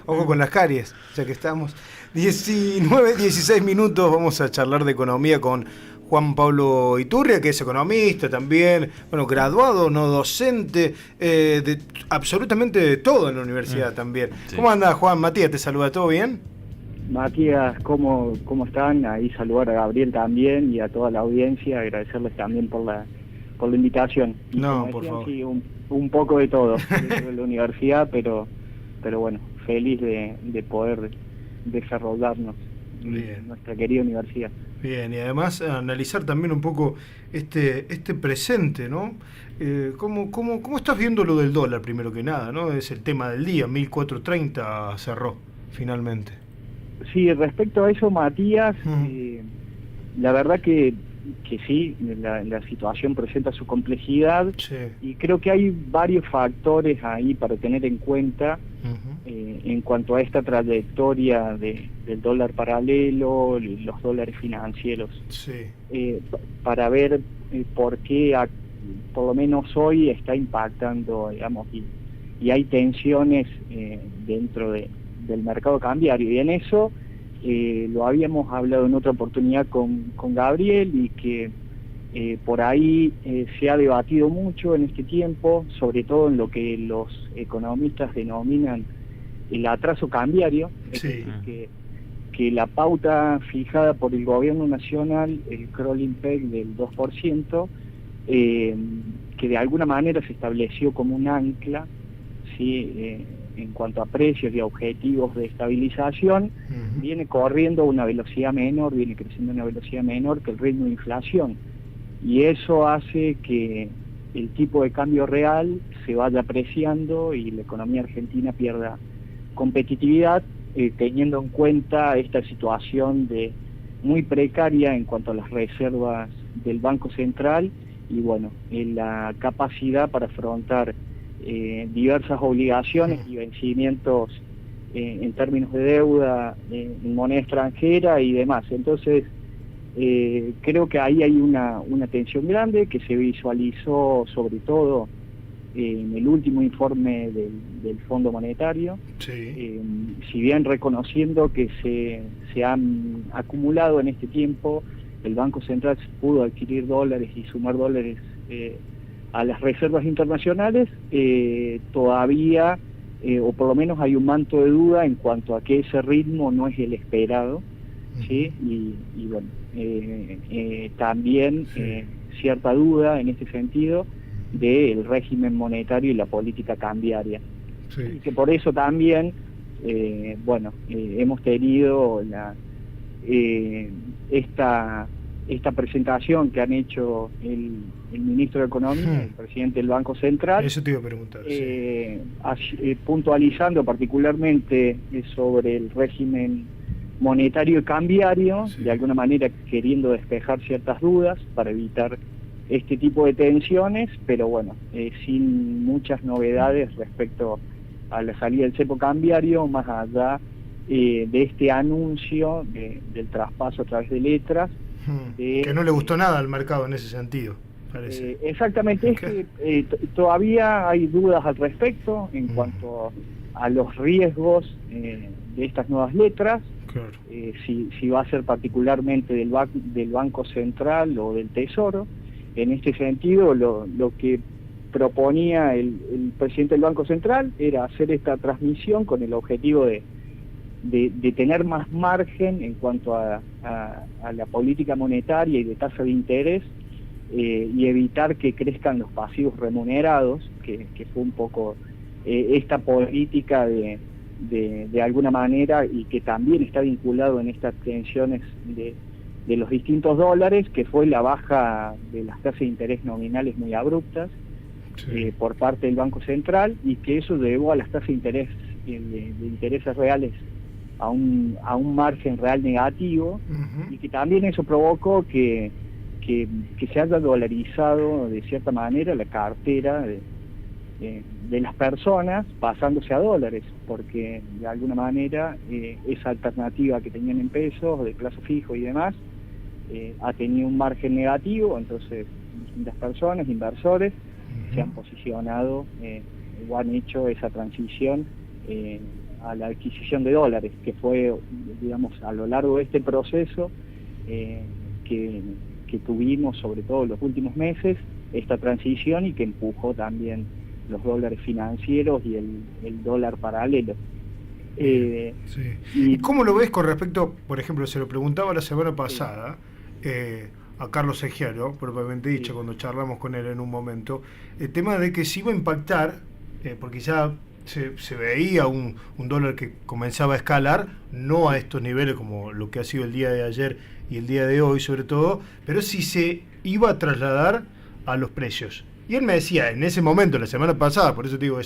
Ojo con las caries, ya que estamos. 19, 16 minutos, vamos a charlar de economía con Juan Pablo Iturria, que es economista también, bueno, graduado, no docente, de absolutamente de todo en la universidad también. Sí. ¿Cómo anda, Juan? Matías, ¿te saluda? ¿Todo bien? Matías, ¿cómo están? Ahí saludar a Gabriel también y a toda la audiencia, agradecerles también por la invitación. Y No, como por decían, favor. sí, un poco de todo dentro de la universidad, pero bueno, feliz de poder desarrollarnos Bien. en nuestra querida universidad. Bien, y además analizar también un poco este presente, ¿no? ¿Cómo estás viendo lo del dólar, primero que nada, ¿no? Es el tema del día, 1430 cerró, finalmente. Sí, respecto a eso, Matías, la verdad que sí, la situación presenta su complejidad, Sí. y creo que hay varios factores ahí para tener en cuenta en cuanto a esta trayectoria del dólar paralelo, los dólares financieros, Sí. para ver por qué, por lo menos hoy, está impactando, digamos, y hay tensiones dentro del mercado cambiario, y en eso lo habíamos hablado en otra oportunidad con Gabriel, y que por ahí se ha debatido mucho en este tiempo, sobre todo en lo que los economistas denominan el atraso cambiario, es Sí. decir, que la pauta fijada por el gobierno nacional, el crawling peg del 2%, que de alguna manera se estableció como un ancla, ¿sí? En cuanto a precios y objetivos de estabilización, viene corriendo a una velocidad menor, viene creciendo a una velocidad menor que el ritmo de inflación, y eso hace que el tipo de cambio real se vaya apreciando y la economía argentina pierda competitividad, teniendo en cuenta esta situación muy precaria en cuanto a las reservas del Banco Central, y bueno, la capacidad para afrontar diversas obligaciones y vencimientos en términos de deuda en moneda extranjera y demás. Entonces, creo que ahí hay una tensión grande que se visualizó sobre todo en el último informe del Fondo Monetario. Sí. Si bien reconociendo que se han acumulado en este tiempo, el Banco Central pudo adquirir dólares y sumar dólares a las reservas internacionales, todavía, o por lo menos hay un manto de duda en cuanto a que ese ritmo no es el esperado, ¿sí? Y bueno, también cierta duda en este sentido del régimen monetario y la política cambiaria. Sí. Y que por eso también, hemos tenido esta presentación que han hecho el ministro de Economía, el presidente del Banco Central. Eso te iba a preguntar. Puntualizando particularmente sobre el régimen monetario y cambiario, de alguna manera queriendo despejar ciertas dudas para evitar este tipo de tensiones, pero bueno, sin muchas novedades respecto a la salida del cepo cambiario, más allá de este anuncio del traspaso a través de letras. Que no le gustó nada al mercado en ese sentido, parece. Exactamente, es que todavía hay dudas al respecto en cuanto a los riesgos de estas nuevas letras. Claro. Si va a ser particularmente del Banco Central o del Tesoro. En este sentido, lo que proponía el presidente del Banco Central era hacer esta transmisión con el objetivo de tener más margen en cuanto a la política monetaria y de tasa de interés, y evitar que crezcan los pasivos remunerados, que fue un poco esta política de alguna manera, y que también está vinculado en estas tensiones de los distintos dólares, que fue la baja de las tasas de interés nominales muy abruptas por parte del Banco Central, y que eso llevó a las tasas de interés de intereses reales a un margen real negativo, y que también eso provocó que se haya dolarizado de cierta manera la cartera de las personas, pasándose a dólares, porque de alguna manera esa alternativa que tenían en pesos, de plazo fijo y demás, ha tenido un margen negativo. Entonces distintas personas, inversores, se han posicionado o han hecho esa transición a la adquisición de dólares, que fue, digamos, a lo largo de este proceso que tuvimos, sobre todo en los últimos meses, esta transición y que empujó también los dólares financieros y el dólar paralelo. Sí. ¿Y cómo lo ves con respecto, por ejemplo, se lo preguntaba la semana pasada a Carlos Egiaro, propiamente dicho, cuando charlamos con él en un momento, el tema de que se iba a impactar, porque ya se veía un dólar que comenzaba a escalar, no a estos niveles como lo que ha sido el día de ayer y el día de hoy sobre todo, pero si se iba a trasladar a los precios. Y él me decía, en ese momento, la semana pasada, por eso te digo,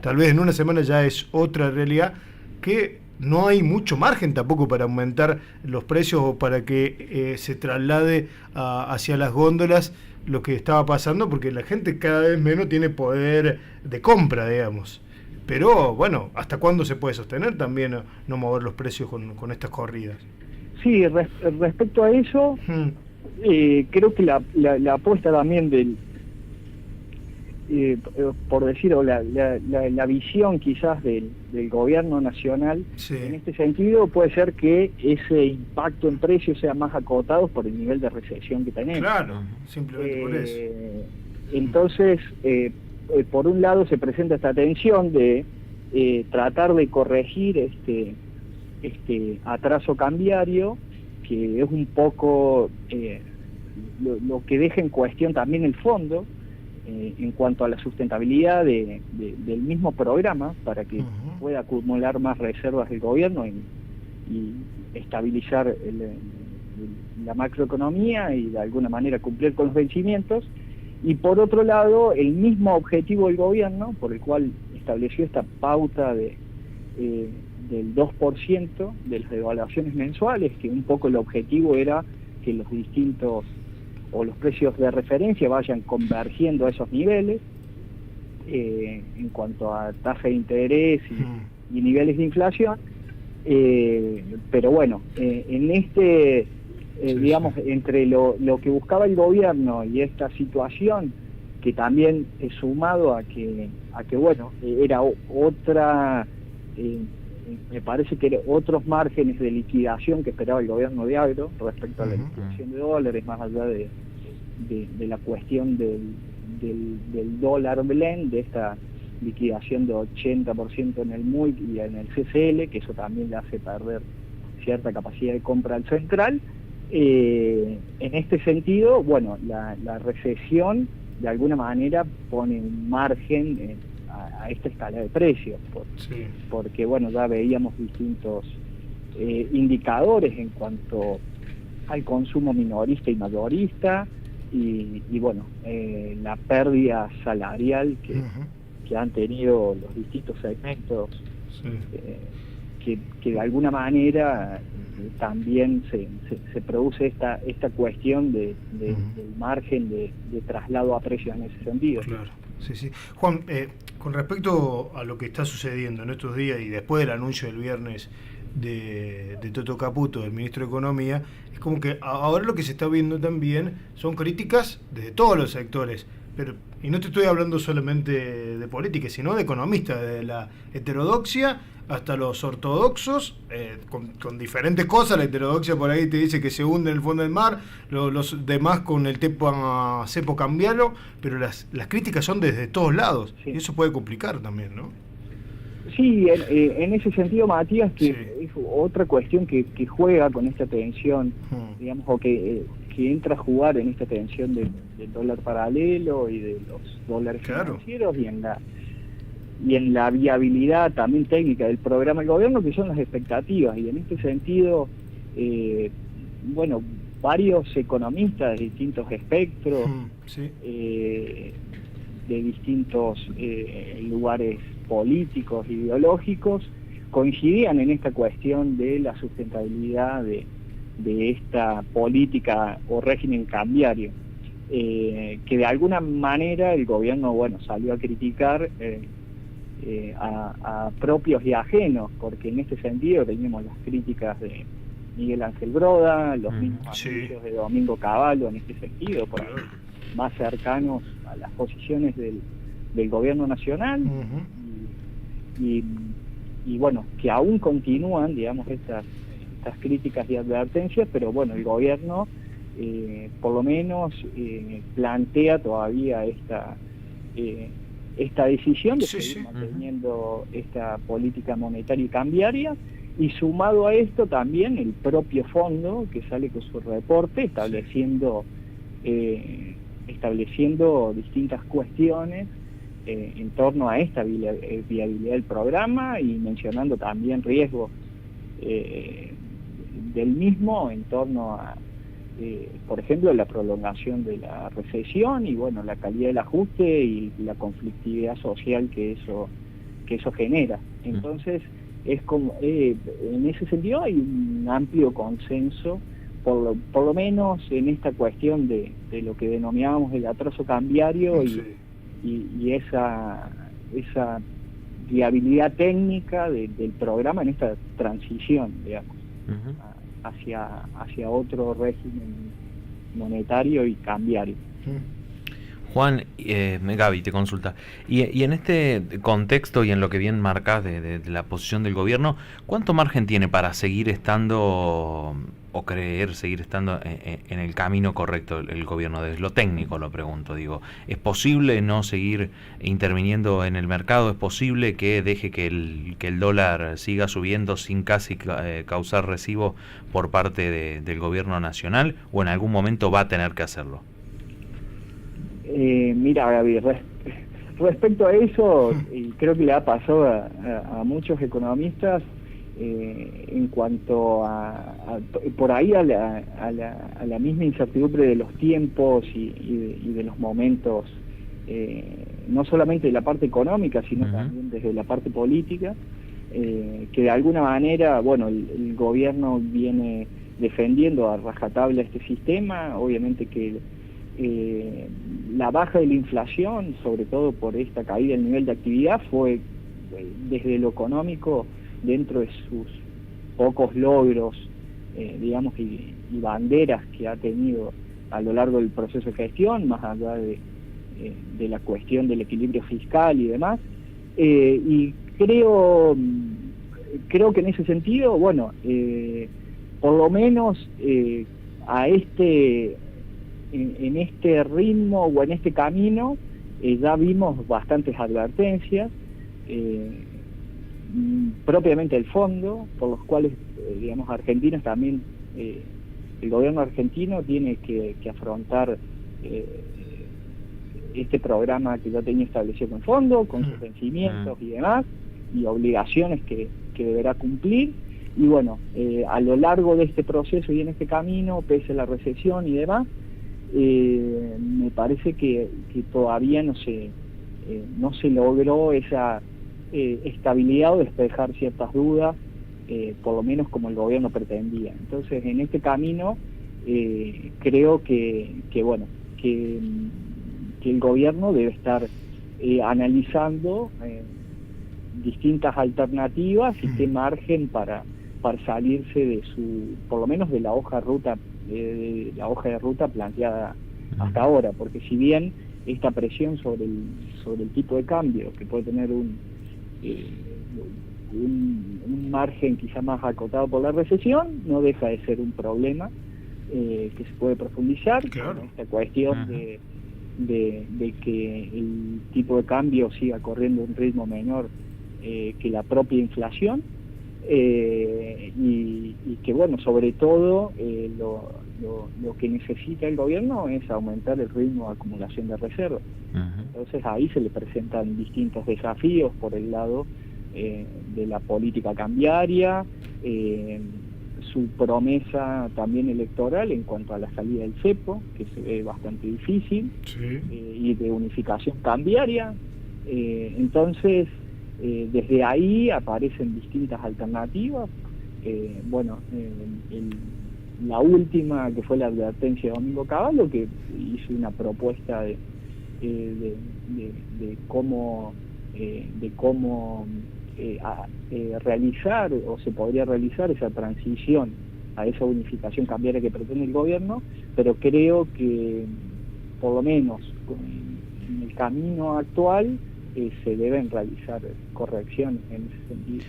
tal vez en una semana ya es otra realidad, que no hay mucho margen tampoco para aumentar los precios o para que se traslade hacia las góndolas lo que estaba pasando, porque la gente cada vez menos tiene poder de compra, digamos. Pero bueno, ¿hasta cuándo se puede sostener también no mover los precios con estas corridas? Sí, respecto a eso, creo que la apuesta también por decirlo, la visión quizás del gobierno nacional, en este sentido puede ser que ese impacto en precios sea más acotado por el nivel de recesión que tenemos. Claro, simplemente por eso. Entonces, por un lado se presenta esta tensión de tratar de corregir este atraso cambiario, que es un poco lo que deja en cuestión también el fondo, en cuanto a la sustentabilidad del mismo programa, para que pueda acumular más reservas del gobierno y estabilizar la macroeconomía y de alguna manera cumplir con los vencimientos. Y por otro lado, el mismo objetivo del gobierno, por el cual estableció esta pauta del 2% de las devaluaciones mensuales, que un poco el objetivo era que los distintos o los precios de referencia vayan convergiendo a esos niveles en cuanto a tasa de interés y niveles de inflación, pero bueno, en digamos, entre lo que buscaba el gobierno y esta situación, que también es sumado a que bueno, era otra, me parece que eran otros márgenes de liquidación que esperaba el gobierno de Agro respecto a la liquidación de dólares, más allá de la cuestión del dólar blend, de esta liquidación de 80% en el MUIC y en el CCL, que eso también le hace perder cierta capacidad de compra al central. En este sentido, bueno, la recesión de alguna manera pone un margen a esta escala de precios, porque bueno, ya veíamos distintos indicadores en cuanto al consumo minorista y mayorista, y bueno, la pérdida salarial que han tenido los distintos segmentos, que de alguna manera también se produce esta cuestión del margen de traslado a precios en ese sentido. Claro, sí. Juan, con respecto a lo que está sucediendo en estos días y después del anuncio del viernes de Toto Caputo, del ministro de Economía, es como que ahora lo que se está viendo también son críticas desde todos los sectores, y no te estoy hablando solamente de política, sino de economistas, de la heterodoxia hasta los ortodoxos, con diferentes cosas. La heterodoxia por ahí te dice que se hunde en el fondo del mar, los demás con el tema cepo cambiarlo, pero las críticas son desde todos lados, y eso puede complicar también, ¿no? Sí, en ese sentido, Matías, que es otra cuestión que juega con esta tensión, digamos, o que entra a jugar en esta tensión del dólar paralelo y de los dólares financieros, y en la viabilidad también técnica del programa del gobierno, que son las expectativas. Y en este sentido, bueno, varios economistas de distintos espectros, de distintos lugares políticos, ideológicos, coincidían en esta cuestión de la sustentabilidad de esta política o régimen cambiario, que de alguna manera el gobierno, bueno, salió a criticar a propios y ajenos, porque en este sentido teníamos las críticas de Miguel Ángel Broda, los mismos anuncios de Domingo Cavallo en este sentido, por ahí, más cercanos a las posiciones del gobierno nacional, y y bueno, que aún continúan, digamos, estas críticas y advertencias, pero bueno, el gobierno por lo menos plantea todavía esta decisión de seguir manteniendo esta política monetaria y cambiaria, y sumado a esto también el propio fondo que sale con su reporte estableciendo distintas cuestiones en torno a esta viabilidad del programa, y mencionando también riesgos del mismo en torno a, por ejemplo, la prolongación de la recesión y bueno, la calidad del ajuste y la conflictividad social que eso genera. Entonces, es como en ese sentido hay un amplio consenso, por lo menos en esta cuestión de lo que denominábamos el atraso cambiario y esa viabilidad técnica del programa en esta transición, digamos, hacia otro régimen monetario y cambiario. Juan, Gaby te consulta. Y en este contexto y en lo que bien marcás de la posición del gobierno, ¿cuánto margen tiene para seguir estando o seguir estando en el camino correcto el gobierno? Desde lo técnico lo pregunto, digo. ¿Es posible no seguir interviniendo en el mercado? ¿Es posible que deje que el dólar siga subiendo sin casi causar recibo por parte del gobierno nacional? ¿O en algún momento va a tener que hacerlo? Mira, Gaby, respecto a eso, y creo que le ha pasado a muchos economistas, en cuanto por ahí a la misma incertidumbre de los tiempos y de los momentos, no solamente de la parte económica, sino también desde la parte política, que de alguna manera, bueno, el gobierno viene defendiendo a rajatabla este sistema. Obviamente que la baja de la inflación, sobre todo por esta caída del nivel de actividad, fue desde lo económico, dentro de sus pocos logros, digamos, y banderas que ha tenido a lo largo del proceso de gestión, más allá de la cuestión del equilibrio fiscal y demás, y creo que en ese sentido, bueno, por lo menos en este ritmo o en este camino ya vimos bastantes advertencias, propiamente del fondo, por los cuales, digamos, Argentina también, el gobierno argentino tiene que afrontar este programa que ya tenía establecido con el fondo, con sus vencimientos y demás, y obligaciones que deberá cumplir. Y bueno, a lo largo de este proceso y en este camino, pese a la recesión y demás, me parece que todavía no se logró esa estabilidad o despejar ciertas dudas, por lo menos como el gobierno pretendía. Entonces, en este camino, creo que el gobierno debe estar analizando distintas alternativas y qué margen para salirse por lo menos de la hoja de ruta planteada hasta ahora, porque si bien esta presión sobre el tipo de cambio, que puede tener un margen quizá más acotado por la recesión, no deja de ser un problema que se puede profundizar. Claro. Con esta cuestión de que el tipo de cambio siga corriendo a un ritmo menor que la propia inflación, y que bueno, sobre todo lo que necesita el gobierno es aumentar el ritmo de acumulación de reservas. Entonces ahí se le presentan distintos desafíos por el lado de la política cambiaria, su promesa también electoral en cuanto a la salida del cepo, que se ve bastante difícil, y de unificación cambiaria. Entonces, desde ahí aparecen distintas alternativas. La última, que fue la advertencia de Domingo Cavallo, que hizo una propuesta de cómo realizar, o se podría realizar esa transición a esa unificación cambiaria que pretende el gobierno, pero creo que por lo menos en el camino actual se deben realizar correcciones en ese sentido.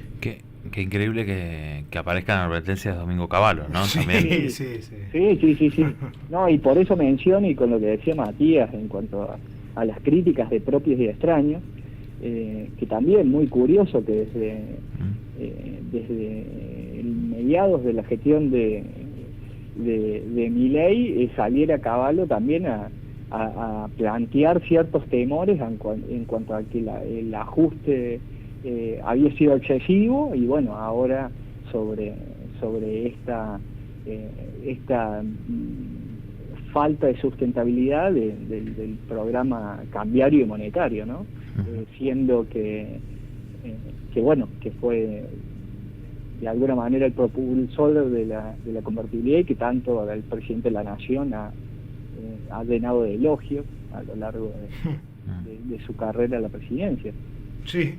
Qué increíble que aparezcan advertencias de Domingo Cavallo, ¿no? Sí, También. Sí. No, y por eso menciono, y con lo que decía Matías en cuanto a las críticas de propios y extraños, que también muy curioso que desde mediados de la gestión de Milei saliera Cavallo también a plantear ciertos temores en cuanto a que el ajuste había sido excesivo, y bueno, ahora sobre esta falta de sustentabilidad del programa cambiario y monetario, ¿no? Siendo que bueno, que fue de alguna manera el propulsor de la convertibilidad, y que tanto el presidente de la Nación ha llenado de elogios a lo largo de su carrera a la presidencia. Sí,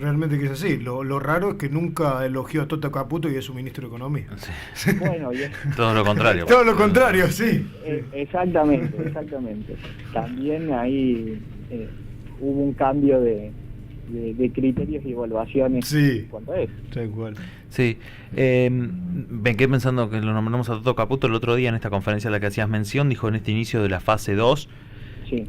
realmente que es así. Lo raro es que nunca elogió a Toto Caputo, y es su ministro de Economía. Sí. Bueno, todo lo contrario. Todo lo contrario, sí. Exactamente. También ahí hubo un cambio de criterios y evaluaciones en cuanto a eso. Tal cual. Sí, me quedé pensando que lo nombramos a Toto Caputo el otro día en esta conferencia a la que hacías mención. Dijo en este inicio de la fase 2,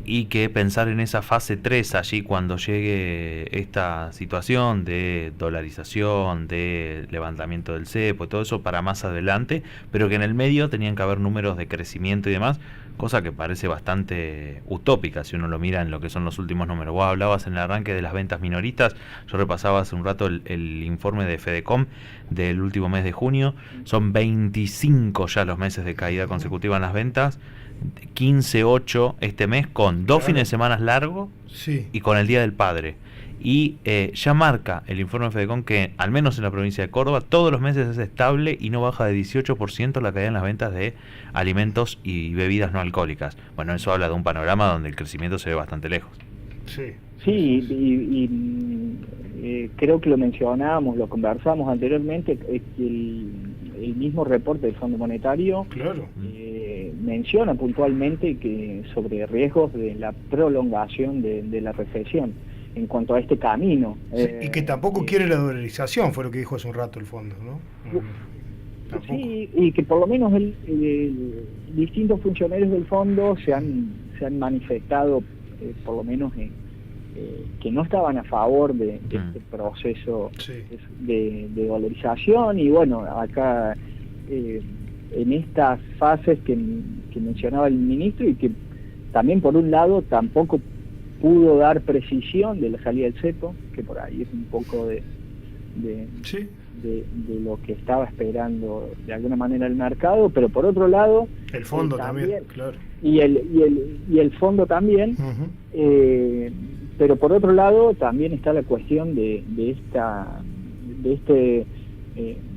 y que pensar en esa fase 3 allí cuando llegue esta situación de dolarización, de levantamiento del cepo y todo eso para más adelante, pero que en el medio tenían que haber números de crecimiento y demás, cosa que parece bastante utópica si uno lo mira en lo que son los últimos números. Vos hablabas en el arranque de las ventas minoristas, yo repasaba hace un rato el informe de Fedecom del último mes de junio, son 25 ya los meses de caída consecutiva en las ventas, 15-8 este mes, con 2 fines de semana largos y con el Día del Padre. Y ya marca el informe de Fedecom que, al menos en la provincia de Córdoba, todos los meses es estable y no baja de 18% la caída en las ventas de alimentos y bebidas no alcohólicas. Bueno, eso habla de un panorama donde el crecimiento se ve bastante lejos. Sí, creo que lo mencionábamos, lo conversamos anteriormente, que el mismo reporte del Fondo Monetario menciona puntualmente que sobre riesgos de la prolongación de la recesión en cuanto a este camino. Y que tampoco quiere la dolarización, fue lo que dijo hace un rato el fondo, ¿no? Sí, y que por lo menos distintos funcionarios del fondo se han manifestado, por lo menos que no estaban a favor de este proceso de dolarización. Y bueno, acá en estas fases que mencionaba el ministro, y que también por un lado tampoco pudo dar precisión de la salida del cepo, que por ahí es un poco de lo que estaba esperando de alguna manera el mercado, pero por otro lado el fondo también, claro, y el fondo también, pero por otro lado también está la cuestión de este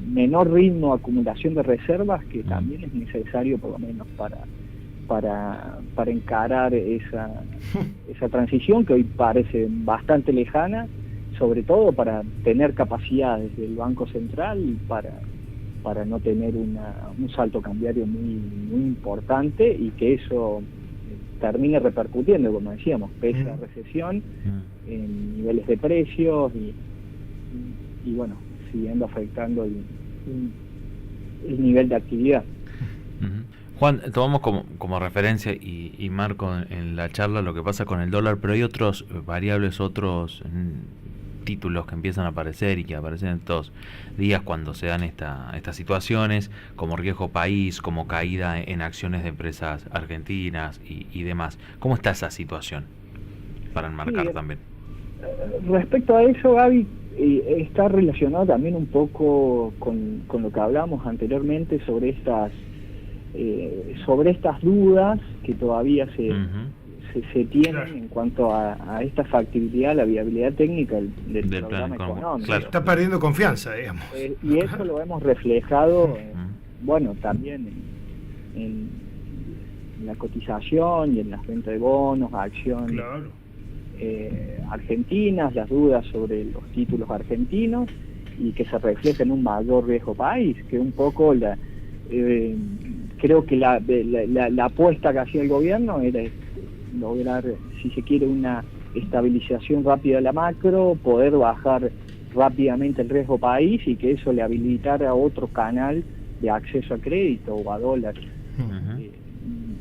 menor ritmo de acumulación de reservas, que también es necesario por lo menos para encarar esa transición que hoy parece bastante lejana, sobre todo para tener capacidades del Banco Central y para no tener un salto cambiario muy importante, y que eso termine repercutiendo, como decíamos, pese a la recesión, en niveles de precios y bueno, siguiendo afectando el nivel de actividad. Juan, tomamos como referencia y marco en la charla lo que pasa con el dólar, pero hay otros variables, otros títulos que empiezan a aparecer y que aparecen en estos días cuando se dan estas situaciones, como riesgo país, como caída en acciones de empresas argentinas y demás. ¿Cómo está esa situación? Para enmarcar también. Respecto a eso, Gaby, está relacionado también un poco con lo que hablábamos anteriormente sobre estas dudas que todavía se tienen en cuanto a esta factibilidad, la viabilidad técnica del programa económico. Claro. Está perdiendo confianza, digamos. Y eso lo hemos reflejado, bueno, también en la cotización y en las ventas de bonos, acciones argentinas, las dudas sobre los títulos argentinos, y que se refleja en un mayor riesgo país, que un poco creo que la apuesta que hacía el gobierno era lograr, si se quiere, una estabilización rápida de la macro, poder bajar rápidamente el riesgo país y que eso le habilitara otro canal de acceso a crédito o a dólares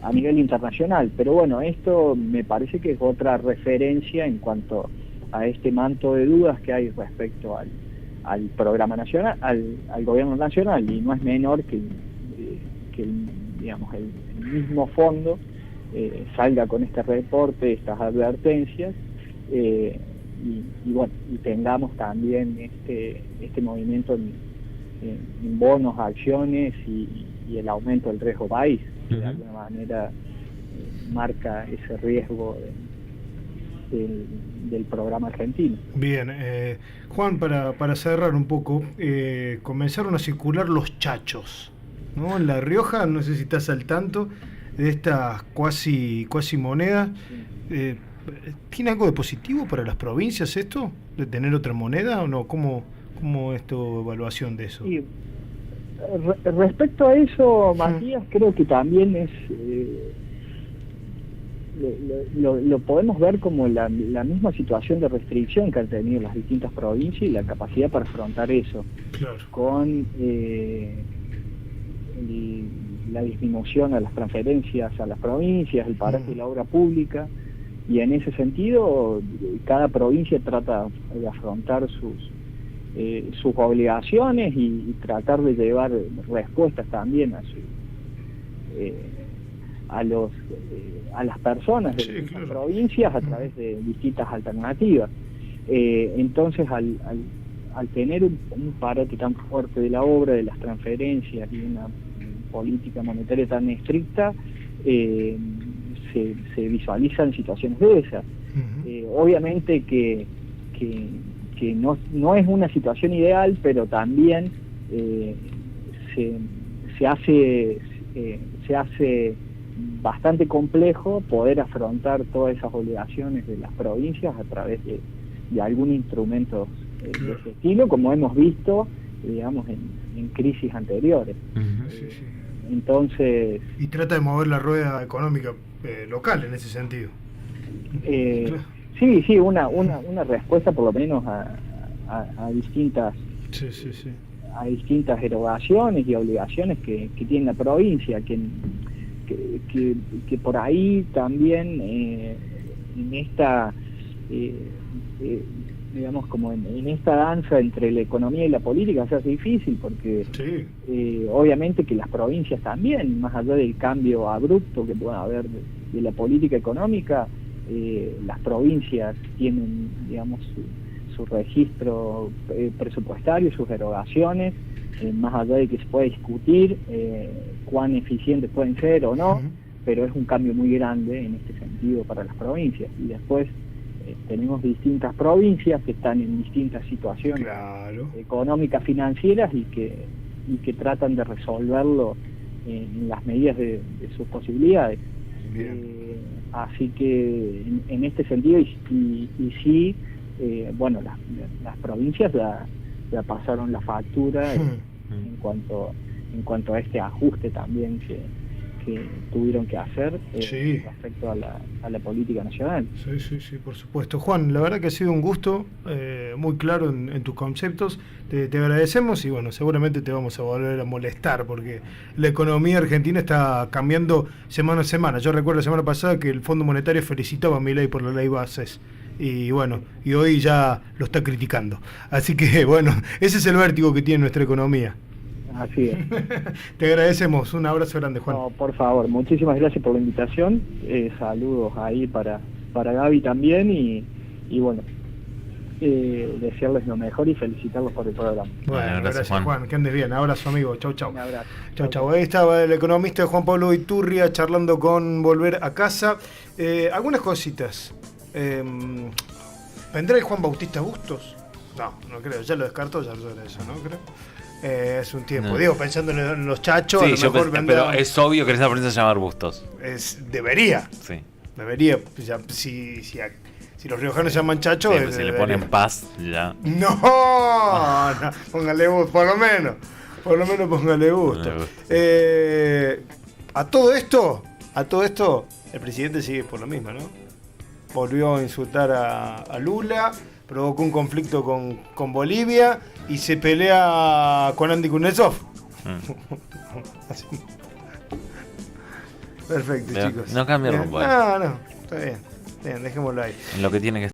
a nivel internacional. Pero bueno, esto me parece que es otra referencia en cuanto a este manto de dudas que hay respecto al programa nacional, al gobierno nacional, y no es menor que digamos, el mismo fondo salga con este reporte, estas advertencias, y bueno, y tengamos también este movimiento en bonos, acciones y el aumento del riesgo país, que de alguna manera marca ese riesgo del programa argentino. Bien, Juan, para cerrar un poco, comenzaron a circular los chachos, ¿no? En La Rioja, no sé si estás al tanto de estas cuasi monedas. ¿Tiene algo de positivo para las provincias esto, de tener otra moneda o no? ¿Cómo es tu evaluación de eso? Sí. Respecto a eso, Matías, creo que también es lo podemos ver como la misma situación de restricción que han tenido las distintas provincias y la capacidad para afrontar eso, claro, con la disminución a las transferencias a las provincias, el paraje de la obra pública, y en ese sentido cada provincia trata de afrontar sus obligaciones y tratar de llevar respuestas también a las personas de las provincias a través de distintas alternativas. Entonces al tener un parate tan fuerte de la obra, de las transferencias y una política monetaria tan estricta, se visualizan situaciones de esas. Obviamente que no es una situación ideal, pero también se hace bastante complejo poder afrontar todas esas obligaciones de las provincias a través de algún instrumento de ese estilo, como hemos visto, digamos, en crisis anteriores. Entonces... Y trata de mover la rueda económica local en ese sentido. Sí, una respuesta por lo menos a distintas a distintas erogaciones y obligaciones que tiene la provincia, que por ahí también en esta digamos, como en esta danza entre la economía y la política se hace difícil, porque obviamente que las provincias también, más allá del cambio abrupto que pueda haber de la política económica, las provincias tienen, digamos, su registro presupuestario, sus erogaciones, más allá de que se pueda discutir cuán eficientes pueden ser o no, pero es un cambio muy grande en este sentido para las provincias. Y después tenemos distintas provincias que están en distintas situaciones económicas, financieras, y que tratan de resolverlo en las medidas de sus posibilidades. Así que en este sentido, y sí, bueno, las provincias ya pasaron la factura en cuanto a este ajuste también que tuvieron que hacer respecto a la política nacional. Sí, por supuesto. Juan, la verdad que ha sido un gusto, muy claro en tus conceptos. Te agradecemos y bueno, seguramente te vamos a volver a molestar porque la economía argentina está cambiando semana a semana. Yo recuerdo la semana pasada que el Fondo Monetario felicitaba a Milei por la ley Bases. Y bueno, y hoy ya lo está criticando. Así que bueno, ese es el vértigo que tiene nuestra economía. Así es. Te agradecemos, un abrazo grande, Juan. No, por favor, muchísimas gracias por la invitación. Saludos ahí para Gaby también y bueno, desearles lo mejor y felicitarlos por el programa. Bueno, gracias Juan, que andes bien. Abrazo, amigo. Chau. Un abrazo. Chau. Ahí estaba el economista Juan Pablo Iturria charlando con Volver a Casa. Algunas cositas. ¿Vendrá el Juan Bautista Bustos? No creo, ya lo descartó, ya sobre eso, ¿no? Creo. Es un tiempo, digo, pensando en los chachos, sí, a lo mejor pero es obvio que esa prensa se llama Bustos. Debería. Sí. Debería. Ya, si los riojanos se llaman chachos. Sí, si le ponen Paz, ya. No, póngale gusto, por lo menos póngale gusto. A todo esto, el presidente sigue por lo mismo, ¿no? volvió a insultar a Lula, provocó un conflicto con Bolivia y se pelea con Andy Kuznetsov. Así. Perfecto, chicos. No cambia rumbo. No, está bien. Bien, dejémoslo ahí. En lo que tiene que